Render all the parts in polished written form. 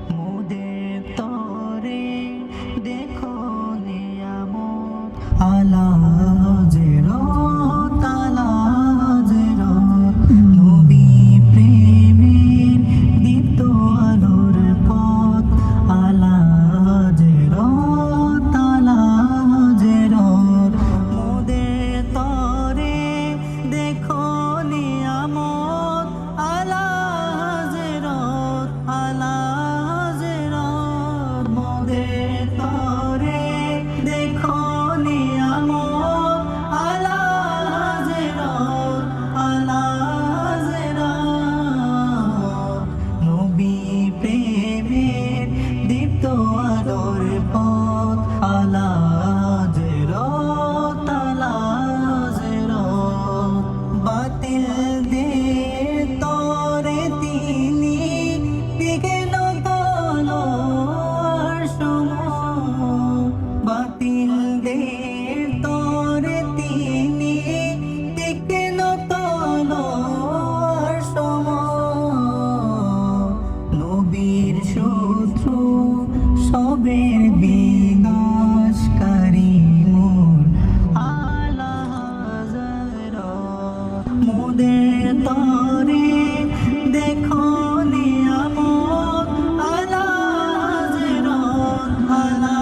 মোদের তরে দেখো নিয়ামত আলা হযরত আলা হযরত নবী প্রেমের দীপ্ত আলোর পথ আলা হযরত আলা হযরত মোদের তরে দেখো নিয়ামত আলা হযরত আলা হযরত মোদের তরে দেখো নিয়ামত আলা হযরত আলা হযরত নবী প্রেমের দীপ্ত আলোর পথ আলা হযরত আলা হযরত বাতিল দের তরে তিনি বিঘ্ন তলোয়ার সম বাতিল দের তরে তিনি বিঘ্ন তলোয়ার সম নবীর শত্রু সবের বিনাশকারী মোর আলা হযরত মোদের তরে দেখো নিয়ামত আলা হযরত আলা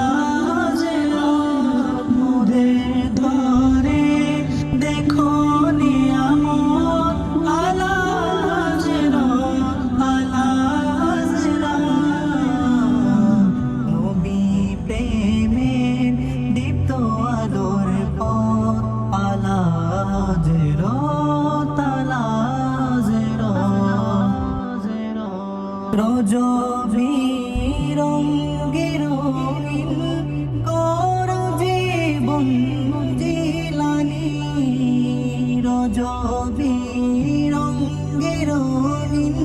হযরত মোদের তরে দেখো নিয়ামত আলা হযরত আলা হযরত নবী প্রেমের দীপ্ত আলোর পথ আলা হযরত আলা হযরত রজবী রঙে রঙিন করো জীবন জিলানি রজবী রঙে রঙিন